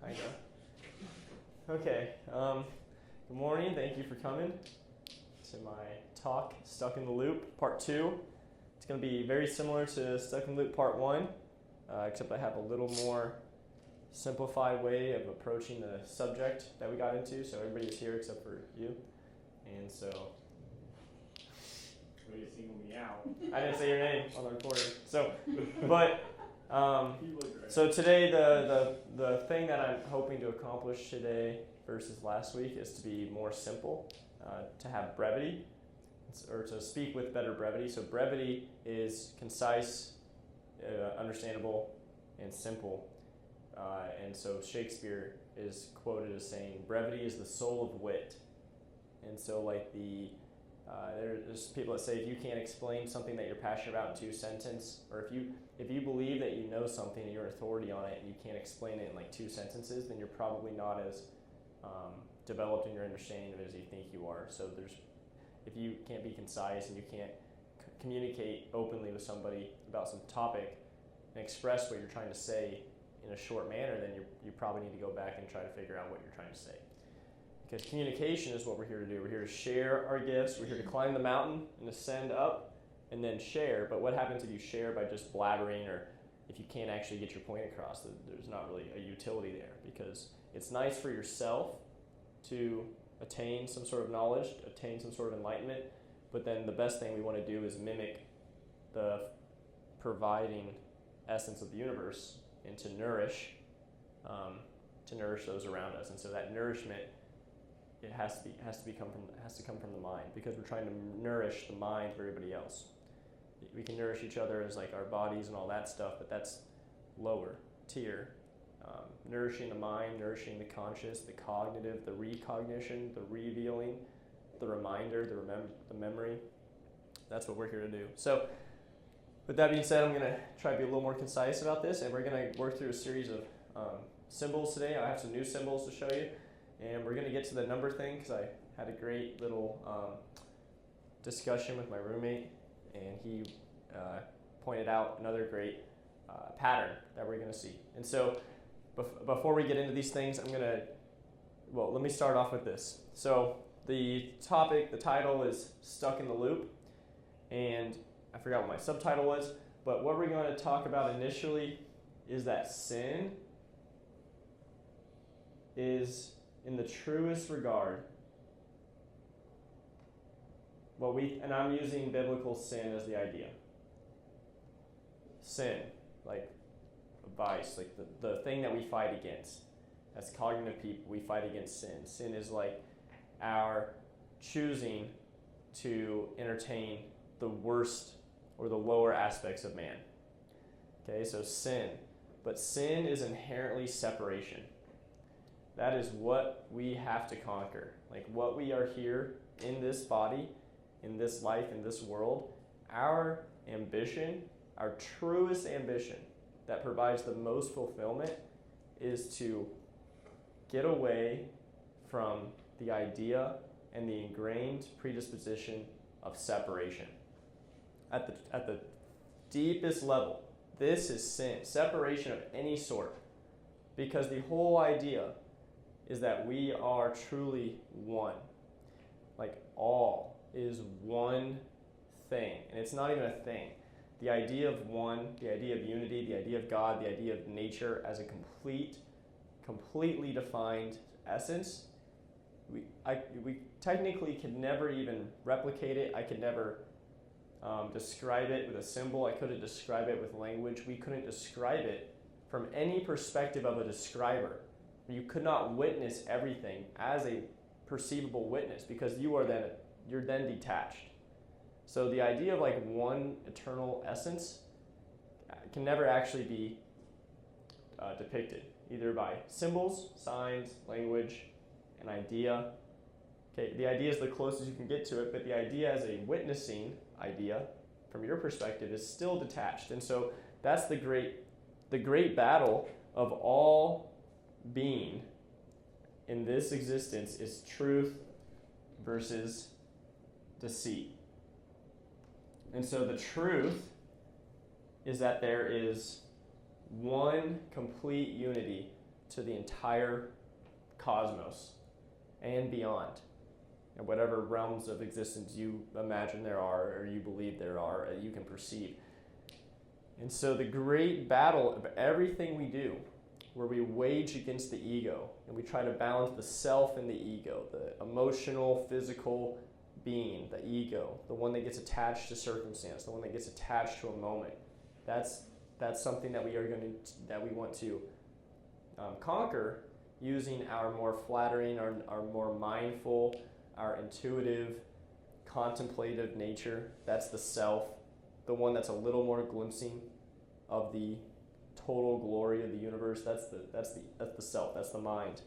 Kind of. Okay. Good morning. Thank you for coming to my talk, Stuck in the Loop, Part 2. It's going to be very similar to Stuck in the Loop Part 1, except I have a little more simplified way of approaching the subject that we got into. So everybody is here except for you. And so... Way to single me out. I didn't say your name on the recording. So today the thing that I'm hoping to accomplish today versus last week is to be more simple, to have brevity, or to speak with better brevity. So brevity is concise, understandable, and simple. And so Shakespeare is quoted as saying, brevity is the soul of wit. And so like there's people that say if you can't explain something that you're passionate about in 2 sentences, or if you believe that you know something and you're an authority on it and you can't explain it in like 2 sentences, then you're probably not as developed in your understanding of it as you think you are. So if you can't be concise and you can't communicate openly with somebody about some topic and express what you're trying to say in a short manner, then you probably need to go back and try to figure out what you're trying to say. Because communication is what we're here to do. We're here to share our gifts. We're here to climb the mountain and ascend up and then share. But what happens if you share by just blabbering, or if you can't actually get your point across? There's not really a utility there, because it's nice for yourself to attain some sort of knowledge, attain some sort of enlightenment, but then the best thing we want to do is mimic the providing essence of the universe and to nourish those around us. And so that nourishment, it has to come from the mind, because we're trying to nourish the mind of everybody else. We can nourish each other as like our bodies and all that stuff, but that's lower tier. Nourishing the mind, nourishing the conscious, the cognitive, the recognition, the revealing, the reminder, the memory. That's what we're here to do. So with that being said, I'm going to try to be a little more concise about this, and we're going to work through a series of symbols today. I have some new symbols to show you. And we're going to get to the number thing, because I had a great little discussion with my roommate, and he pointed out another great pattern that we're going to see. And so before we get into these things, let me start off with this. So the title is Stuck in the Loop, and I forgot what my subtitle was, but what we're going to talk about initially is that sin is, in the truest regard, and I'm using biblical sin as the idea. Sin, like a vice, like the thing that we fight against. As cognitive people, we fight against sin. Sin is like our choosing to entertain the worst or the lower aspects of man. Okay, so sin. But sin is inherently separation. That is what we have to conquer. Like what we are here in this body, in this life, in this world, our ambition, our truest ambition that provides the most fulfillment is to get away from the idea and the ingrained predisposition of separation. At the deepest level, this is sin, separation of any sort, because the whole idea is that we are truly one. Like all is one thing. And it's not even a thing. The idea of one, the idea of unity, the idea of God, the idea of nature as a completely defined essence, we technically could never even replicate it. I could never describe it with a symbol. I couldn't describe it with language. We couldn't describe it from any perspective of a describer. You could not witness everything as a perceivable witness, because you're then detached. So the idea of like one eternal essence can never actually be depicted, either by symbols, signs, language, an idea. Okay, the idea is the closest you can get to it, but the idea as a witnessing idea from your perspective is still detached. And so that's the great battle of all being in this existence, is truth versus deceit. And so the truth is that there is one complete unity to the entire cosmos and beyond, and whatever realms of existence you imagine there are, or you believe there are, you can perceive. And so the great battle of everything we do, where we wage against the ego, and we try to balance the self and the ego, the emotional, physical being, the ego, the one that gets attached to circumstance, the one that gets attached to a moment. That's something that we want to conquer using our more flattering, our more mindful, our intuitive, contemplative nature. That's the self, the one that's a little more glimpsing of the total glory of the universe. That's the self. That's the mind.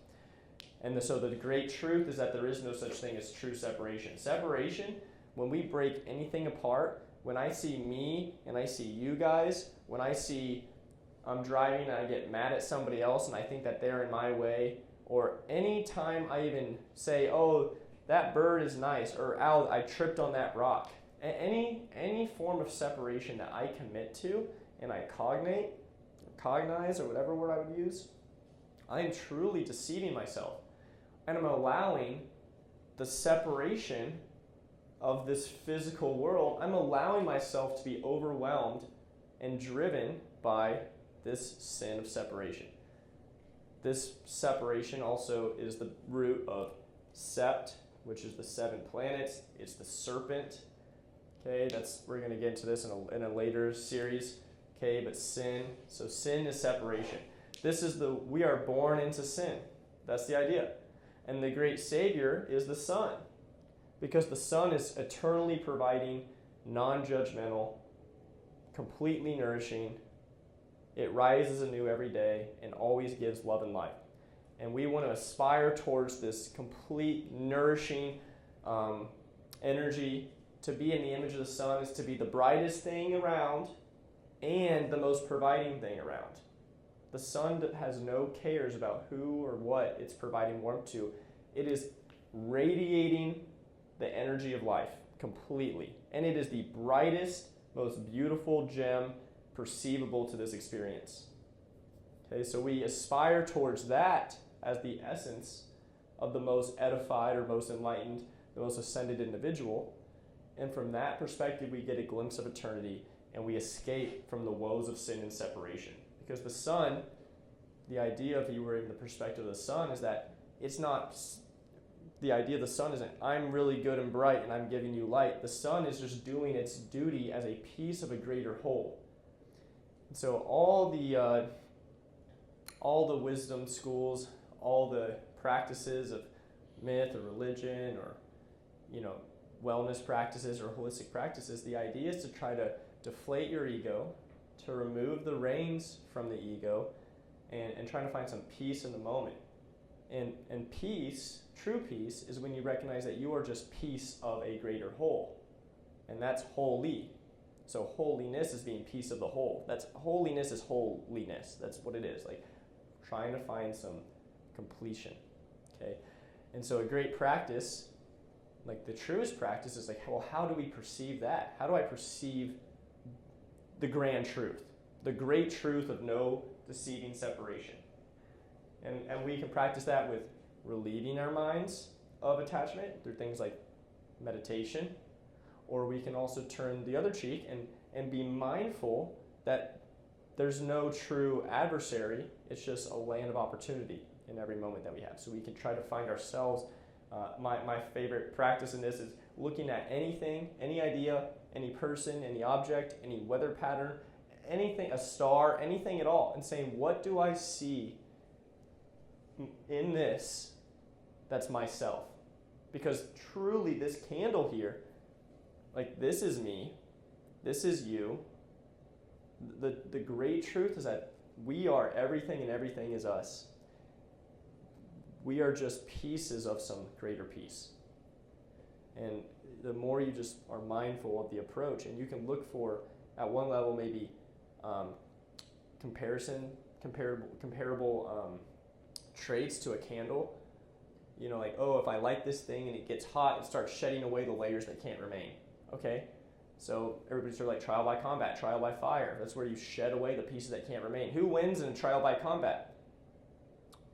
And so the great truth is that there is no such thing as true separation. Separation, when we break anything apart, when I see me and I see you guys, when I'm driving and I get mad at somebody else and I think that they're in my way, or any time I even say, oh, that bird is nice, or ow, I tripped on that rock. Any form of separation that I commit to and I cognize, or whatever word I would use, I am truly deceiving myself. And I'm allowing the separation of this physical world, I'm allowing myself to be overwhelmed and driven by this sin of separation. This separation also is the root of sept, which is the 7 planets. It's the serpent. Okay, we're going to get into this in a later series. Okay, but sin. So sin is separation. We are born into sin. That's the idea. And the great Savior is the Son, because the Son is eternally providing, non-judgmental, completely nourishing. It rises anew every day and always gives love and life. And we want to aspire towards this complete, nourishing energy. To be in the image of the Son is to be the brightest thing around and the most providing thing around. The sun has no cares about who or what it's providing warmth to. It is radiating the energy of life completely. And it is the brightest, most beautiful gem perceivable to this experience. Okay, so we aspire towards that as the essence of the most edified or most enlightened, the most ascended individual. And from that perspective, we get a glimpse of eternity and we escape from the woes of sin and separation. Because the sun, the idea, if you were in the perspective of the sun, is that it's not, the idea of the sun isn't, I'm really good and bright and I'm giving you light. The sun is just doing its duty as a piece of a greater whole. And so all the wisdom schools, all the practices of myth or religion or, wellness practices or holistic practices, the idea is to try to deflate your ego, to remove the reins from the ego, and trying to find some peace in the moment. And peace, true peace, is when you recognize that you are just piece of a greater whole. And that's holy. So holiness is being piece of the whole. Holiness is holiness. That's what it is. Like trying to find some completion. Okay? And so a great practice, like the truest practice, is like, well, how do we perceive that? How do I perceive the grand truth? The great truth of no deceiving separation. And we can practice that with relieving our minds of attachment through things like meditation, or we can also turn the other cheek and be mindful that there's no true adversary. It's just a land of opportunity in every moment that we have. So we can try to find ourselves. My favorite practice in this is looking at anything, any idea, any person, any object, any weather pattern, anything, a star, anything at all, and saying, what do I see in this that's myself? Because truly this candle here, like this is me, this is you. The great truth is that we are everything and everything is us. We are just pieces of some greater piece. And the more you just are mindful of the approach, and you can look for, at one level, maybe comparable traits to a candle. Like, oh, if I light this thing and it gets hot, it starts shedding away the layers that can't remain. Okay? So everybody's sort of like trial by combat, trial by fire. That's where you shed away the pieces that can't remain. Who wins in a trial by combat?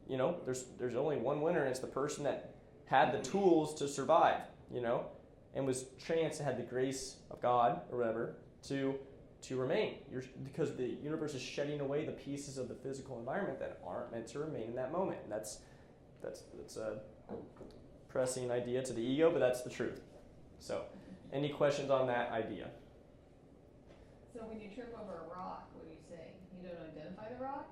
You know, there's only one winner, and it's the person that had the tools to survive, you know, and was chance and had the grace of God or whatever to remain. Because the universe is shedding away the pieces of the physical environment that aren't meant to remain in that moment. And that's a pressing idea to the ego, but that's the truth. So, any questions on that idea? So when you trip over a rock, what do you say? You don't identify the rock?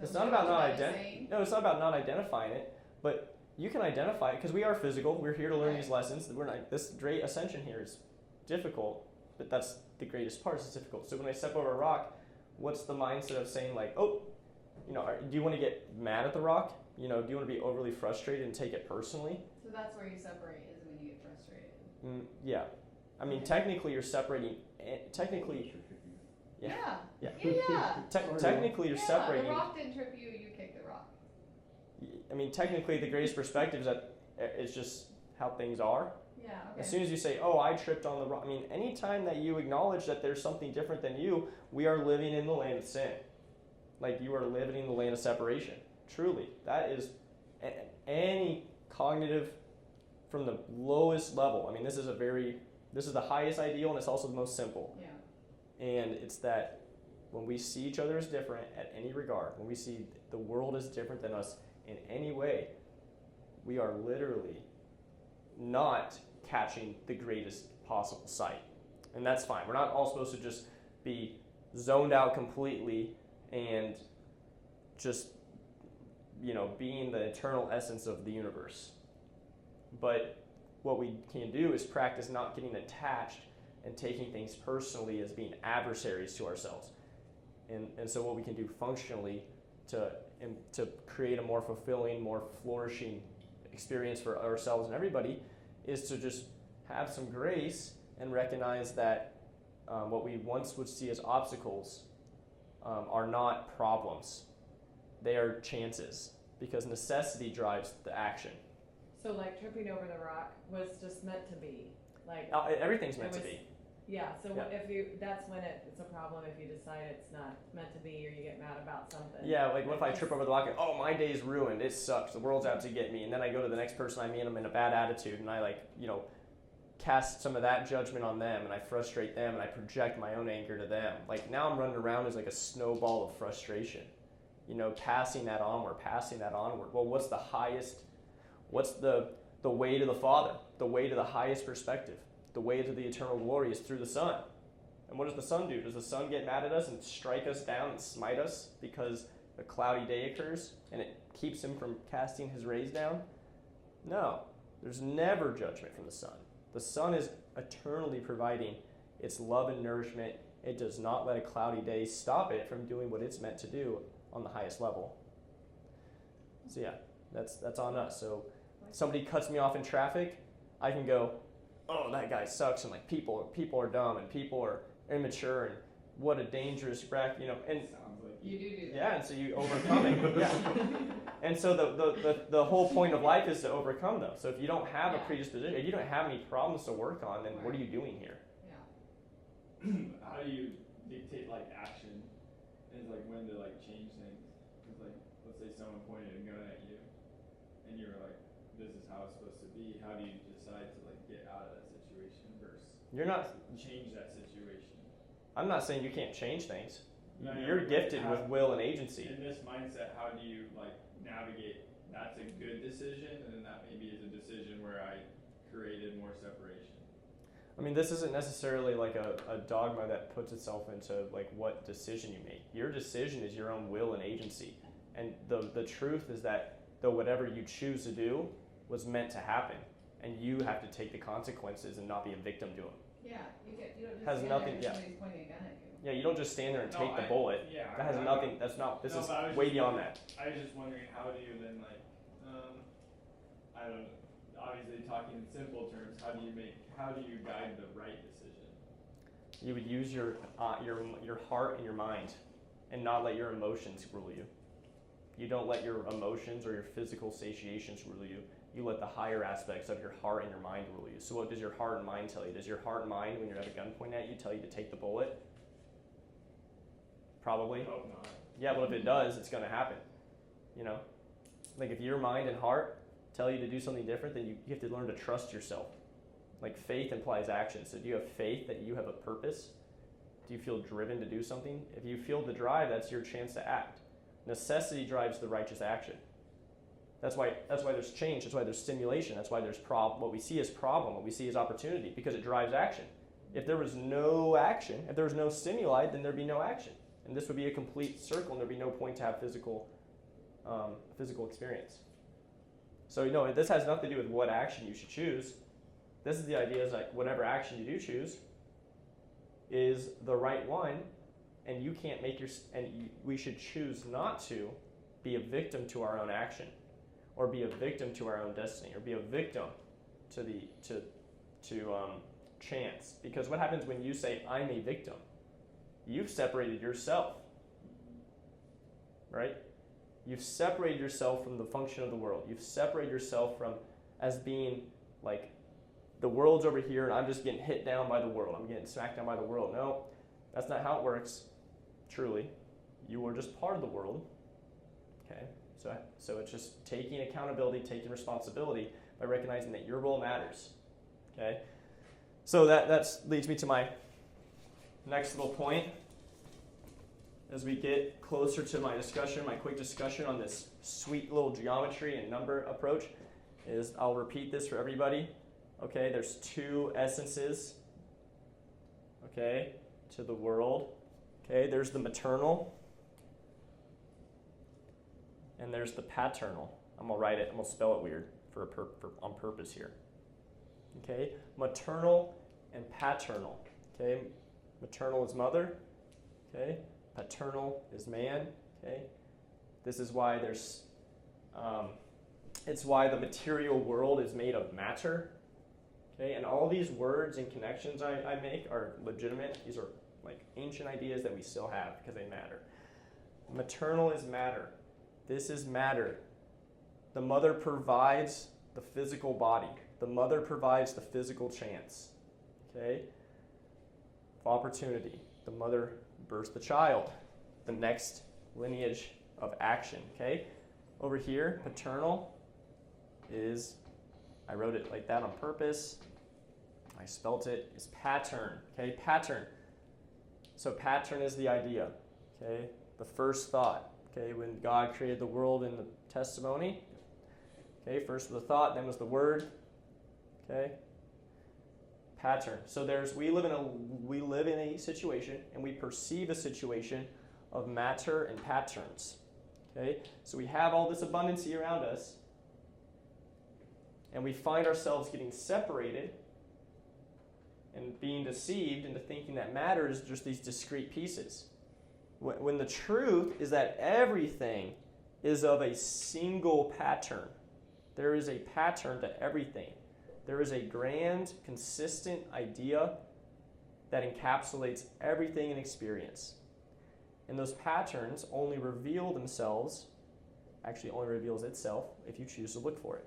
It's not about not identifying. No, it's not about not identifying it, but you can identify it because we are physical. We're here to learn these lessons. This great ascension here is difficult, but that's the greatest part. It's difficult. So when I step over a rock, what's the mindset of saying like, oh, you know, do you want to get mad at the rock? You know, do you want to be overly frustrated and take it personally? So that's where you separate, is when you get frustrated. Yeah. I mean, technically you're separating. Technically. Yeah. Technically you're separating. The rock didn't trip you. You kicked the rock. I mean, technically the greatest perspective is that it's just how things are. Yeah. Okay. As soon as you say, "Oh, I tripped on the rock," I mean, anytime that you acknowledge that there's something different than you, we are living in the land of sin. Like you are living in the land of separation. Truly, that is any cognitive from the lowest level. I mean, this is the highest ideal, and it's also the most simple. Yeah. And it's that when we see each other as different at any regard, when we see the world as different than us in any way, we are literally not catching the greatest possible sight. And that's fine. We're not all supposed to just be zoned out completely and just, you know, being the eternal essence of the universe. But what we can do is practice not getting attached and taking things personally as being adversaries to ourselves. And so what we can do functionally to create a more fulfilling, more flourishing experience for ourselves and everybody is to just have some grace and recognize that what we once would see as obstacles are not problems. They are chances, because necessity drives the action. So like tripping over the rock was just meant to be. Like everything's meant to be. Yeah, so Yeah. that's when it's a problem if you decide it's not meant to be or you get mad about something. Yeah, like what if I trip over the rock and, oh, my day's ruined, it sucks, the world's out to get me, and then I go to the next person I meet and I'm in a bad attitude and I cast some of that judgment on them and I frustrate them and I project my own anger to them. Like now I'm running around as like a snowball of frustration, passing that onward. Well, what's the way to the Father, the way to the highest perspective? The way to the eternal glory is through the sun. And what does the sun do? Does the sun get mad at us and strike us down and smite us because a cloudy day occurs and it keeps him from casting his rays down? No, there's never judgment from the sun. The sun is eternally providing its love and nourishment. It does not let a cloudy day stop it from doing what it's meant to do on the highest level. So yeah, that's on us. So somebody cuts me off in traffic, I can go, oh, that guy sucks, and like people are dumb, and people are immature, and what a dangerous wreck, and sounds like you do that. Yeah, and so you overcome it. Yeah, and so the whole point of life is to overcome those. So if you don't have a predisposition, if you don't have any problems to work on, then what are you doing here? Yeah. How do you dictate like action? And like when to like change things? Because like let's say someone pointed a gun at you, and you're like, this is how it's supposed to be. How do you decide to like get out of that situation versus change that situation? I'm not saying you can't change things. No, You're gifted with will and agency. In this mindset, how do you like navigate? That's a good decision, and then that maybe is a decision where I created more separation. I mean, this isn't necessarily like a dogma that puts itself into like what decision you make. Your decision is your own will and agency. And the truth is that whatever you choose to do was meant to happen. And you have to take the consequences and not be a victim to them. Yeah, you don't just Has stand nothing- there yeah. and somebody's pointing a gun at you. Yeah, you don't just stand there and take the bullet. Yeah, That has nothing, this but is I was way just beyond wondering- that. I was just wondering, how do you then like, I don't know, obviously talking in simple terms, how do you guide the right decision? You would use your heart and your mind and not let your emotions rule you. You don't let your emotions or your physical satiations rule you. You let the higher aspects of your heart and your mind rule you. So what does your heart and mind tell you? Does your heart and mind, when you have a gun pointed at you, tell you to take the bullet? Probably. I hope not. Yeah, but if it does, it's going to happen. Like if your mind and heart tell you to do something different, then you have to learn to trust yourself. Like faith implies action. So do you have faith that you have a purpose? Do you feel driven to do something? If you feel the drive, that's your chance to act. Necessity drives the righteous action. That's why there's change. That's why there's stimulation. That's why there's what we see as problem, what we see as opportunity, because it drives action. If there was no action, if there was no stimuli, then there'd be no action. And this would be a complete circle, and there'd be no point to have physical experience. So, this has nothing to do with what action you should choose. This is the idea is like whatever action you do choose is the right one, and you can't make we should choose not to be a victim to our own action, or be a victim to our own destiny, or be a victim to chance. Because what happens when you say, I'm a victim? You've separated yourself, right? You've separated yourself from the function of the world. You've separated yourself from as being like, the world's over here and I'm just getting hit down by the world. I'm getting smacked down by the world. No, that's not how it works, truly. You are just part of the world, okay? So it's just taking accountability, taking responsibility by recognizing that your role matters, okay? So that leads me to my next little point. As we get closer to my quick discussion on this sweet little geometry and number approach, is I'll repeat this for everybody. Okay, there's two essences, okay, to the world. Okay, there's the maternal, and there's the paternal. I'm going to write it, I'm going to spell it weird on purpose here. Okay, maternal and paternal. Okay, maternal is mother. Okay, paternal is man. Okay, this is why it's why the material world is made of matter. Okay, and all these words and connections I make are legitimate. These are like ancient ideas that we still have because they matter. Maternal is matter. This is matter. The mother provides the physical body. The mother provides the physical chance. Okay? Opportunity. The mother births the child. The next lineage of action. Okay? Over here, paternal is, I wrote it like that on purpose. I spelt it, is pattern. Okay? Pattern. So pattern is the idea. Okay? The first thought. Okay? When God created the world in the testimony. Okay? First was the thought, then was the word. Okay? Pattern. So we live in a situation and we perceive a situation of matter and patterns. Okay? So we have all this abundancy around us and we find ourselves getting separated and being deceived into thinking that matter is just these discrete pieces. When the truth is that everything is of a single pattern. There is a pattern to everything. There is a grand, consistent idea that encapsulates everything in experience. And those patterns only reveal themselves, actually only reveals itself if you choose to look for it.